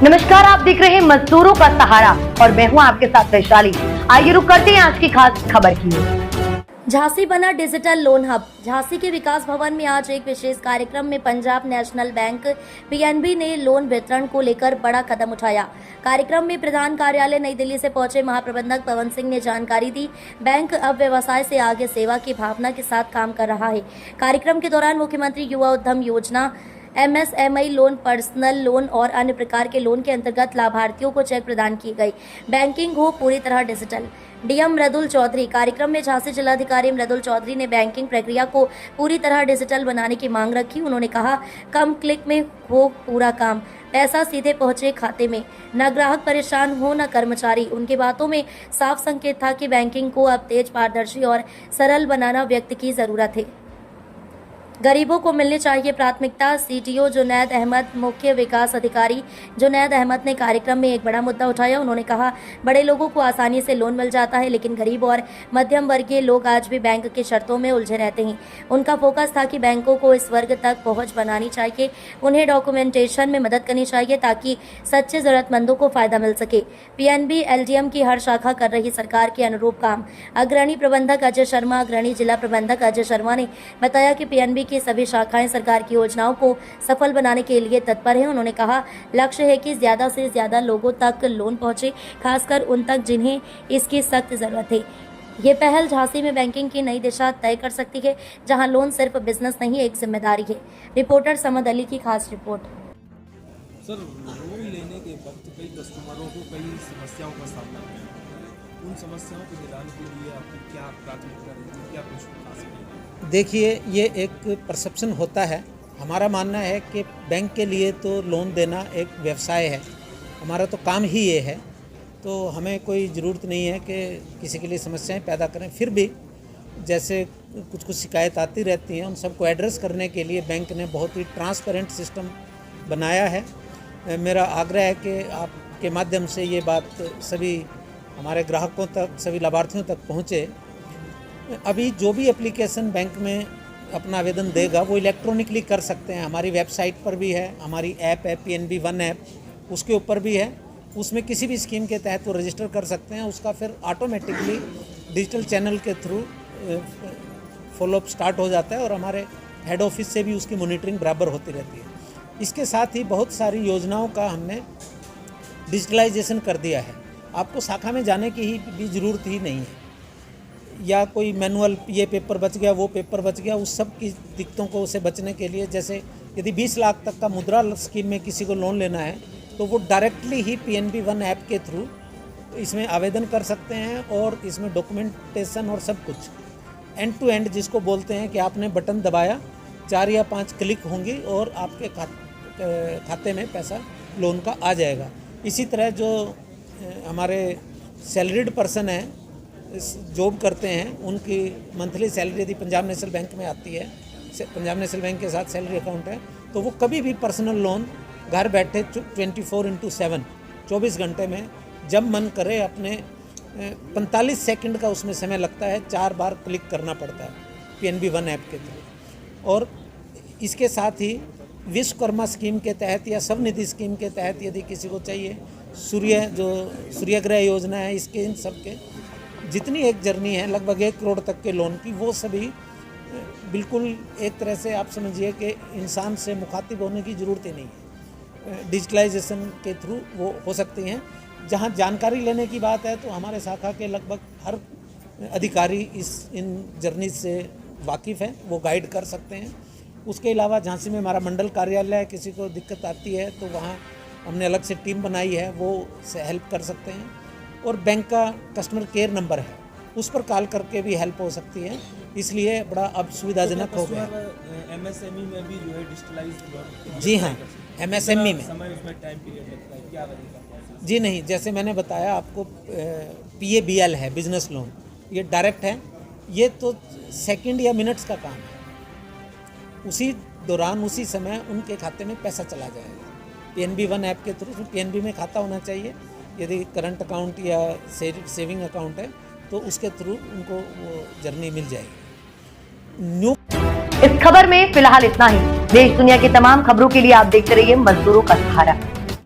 नमस्कार, आप देख रहे हैं मजदूरों का सहारा और मैं हूं आपके साथ वैशाली। आइए रुक करते हैं आज की खास खबर की ओर। झांसी बना डिजिटल लोन हब। झांसी के विकास भवन में आज एक विशेष कार्यक्रम में पंजाब नेशनल बैंक पीएनबी ने लोन वितरण को लेकर बड़ा कदम उठाया। कार्यक्रम में प्रधान कार्यालय नई दिल्ली से पहुंचे महाप्रबंधक पवन सिंह ने जानकारी दी। बैंक अब व्यवसाय से आगे सेवा की भावना के साथ काम कर रहा है। कार्यक्रम के दौरान मुख्यमंत्री युवा उद्यम योजना, एमएसएमई लोन, पर्सनल लोन और अन्य प्रकार के लोन के अंतर्गत लाभार्थियों को चेक प्रदान किए गए। बैंकिंग हो पूरी तरह डिजिटल। डीएम मृदुल चौधरी। कार्यक्रम में झांसी जिलाधिकारी मृदुल चौधरी ने बैंकिंग प्रक्रिया को पूरी तरह डिजिटल बनाने की मांग रखी। उन्होंने कहा, कम क्लिक में हो पूरा काम, पैसा सीधे पहुंचे खाते में, न ग्राहक परेशान हो न कर्मचारी। उनकी बातों में साफ संकेत था कि बैंकिंग को अब तेज, पारदर्शी और सरल बनाना व्यक्ति की जरूरत है। गरीबों को मिलनी चाहिए प्राथमिकता। सीटीओ जुनैद अहमद, मुख्य विकास अधिकारी जुनैद अहमद ने कार्यक्रम में एक बड़ा मुद्दा उठाया। उन्होंने कहा, बड़े लोगों को आसानी से लोन मिल जाता है, लेकिन गरीब और मध्यम वर्गीय लोग आज भी बैंक की शर्तों में उलझे रहते हैं। उनका फोकस था कि बैंकों को इस वर्ग तक पहुंच बनानी चाहिए, उन्हें डॉक्यूमेंटेशन में मदद करनी चाहिए ताकि सच्चे जरूरतमंदों को फायदा मिल सके। पीएनबी एलडीएम की हर शाखा कर रही सरकार के अनुरूप काम। अग्रणी प्रबंधक अजय शर्मा, अग्रणी जिला प्रबंधक अजय शर्मा ने बताया कि पीएनबी की सभी शाखाएं सरकार की योजनाओं को सफल बनाने के लिए तत्पर हैं। उन्होंने कहा, लक्ष्य है कि ज्यादा से ज्यादा लोगों तक लोन पहुंचे, खासकर उन तक जिन्हें इसकी सख्त जरूरत है। ये पहल झांसी में बैंकिंग की नई दिशा तय कर सकती है, जहां लोन सिर्फ बिजनेस नहीं, एक जिम्मेदारी है। रिपोर्टर समद अली की खास रिपोर्ट। सर, लोन लेने के वक्त कई कस्टमरों को कई समस्याओं का सामना करना पड़ता है। उन समस्याओं के निदान के लिए आपकी क्या प्राथमिकता रहती है, क्या कुछ खास है? देखिए, ये एक परसेप्शन होता है। हमारा मानना है कि बैंक के लिए तो लोन देना एक व्यवसाय है, हमारा तो काम ही ये है, तो हमें कोई ज़रूरत नहीं है कि किसी के लिए समस्याएं पैदा करें। फिर भी जैसे कुछ शिकायत आती रहती हैं, उन सबको एड्रेस करने के लिए बैंक ने बहुत ही ट्रांसपेरेंट सिस्टम बनाया है। मेरा आग्रह है कि आपके माध्यम से ये बात सभी हमारे ग्राहकों तक, सभी लाभार्थियों तक पहुँचे। अभी जो भी एप्लीकेशन बैंक में अपना आवेदन देगा वो इलेक्ट्रॉनिकली कर सकते हैं। हमारी वेबसाइट पर भी है, हमारी ऐप है PNB वन ऐप, उसके ऊपर भी है। उसमें किसी भी स्कीम के तहत वो रजिस्टर कर सकते हैं। उसका फिर ऑटोमेटिकली डिजिटल चैनल के थ्रू फॉलोअप स्टार्ट हो जाता है और हमारे हेड ऑफिस से भी उसकी मॉनिटरिंग बराबर होती रहती है। इसके साथ ही बहुत सारी योजनाओं का हमने डिजिटलाइजेशन कर दिया है। आपको शाखा में जाने की भी ज़रूरत ही नहीं है, या कोई मैनुअल ये पेपर बच गया, वो पेपर बच गया, उस सब की दिक्कतों को से बचने के लिए, जैसे यदि 20 लाख तक का मुद्रा स्कीम में किसी को लोन लेना है तो वो डायरेक्टली ही PNB वन ऐप के थ्रू इसमें आवेदन कर सकते हैं और इसमें डॉक्यूमेंटेशन और सब कुछ एंड टू एंड, जिसको बोलते हैं कि आपने बटन दबाया, 4 या 5 क्लिक होंगी और आपके खाते में पैसा लोन का आ जाएगा। इसी तरह जो हमारे सैलरीड पर्सन हैं, जॉब करते हैं, उनकी मंथली सैलरी यदि पंजाब नेशनल बैंक में आती है, पंजाब नेशनल बैंक के साथ सैलरी अकाउंट है, तो वो कभी भी पर्सनल लोन घर बैठे 24/7 24 घंटे में जब मन करे अपने 45 सेकंड का उसमें समय लगता है, 4 बार क्लिक करना पड़ता है PNB वन ऐप के थ्रू। और इसके साथ ही विश्वकर्मा स्कीम के तहत या स्वनिधि स्कीम के तहत यदि किसी को चाहिए, सूर्यग्रह योजना है, इसके इन सब के जितनी एक जर्नी है लगभग 1 करोड़ तक के लोन की, वो सभी बिल्कुल एक तरह से आप समझिए कि इंसान से मुखातिब होने की ज़रूरत ही नहीं है। डिजिटलाइजेशन के थ्रू वो हो सकती हैं। जहाँ जानकारी लेने की बात है तो हमारे शाखा के लगभग हर अधिकारी इन जर्नी से वाकिफ़ हैं, वो गाइड कर सकते हैं। उसके अलावा झांसी में हमारा मंडल कार्यालय है, किसी को दिक्कत आती है तो वहाँ हमने अलग से टीम बनाई है, वो से हेल्प कर सकते हैं। और बैंक का कस्टमर केयर नंबर है, उस पर कॉल करके भी हेल्प हो सकती है, इसलिए बड़ा अब सुविधाजनक हो गया। MSME में भी जो है डिजिटलाइज? जी हाँ, MSME में समय उसमें टाइम पीरियड लगता है, क्या रहेगा? जी नहीं, जैसे मैंने बताया आपको, PABL है बिजनेस लोन, ये डायरेक्ट है, ये तो सेकंड या मिनट्स का काम है। उसी दौरान उसी समय उनके खाते में पैसा चला जाएगा PNB वन ऐप के थ्रू। PNB में खाता होना चाहिए, यदि करंट अकाउंट या सेविंग अकाउंट है तो उसके थ्रू उनको वो जर्नी मिल जाएगी। इस खबर में फिलहाल इतना ही। देश दुनिया की तमाम खबरों के लिए आप देखते रहिए मजदूरों का सहारा।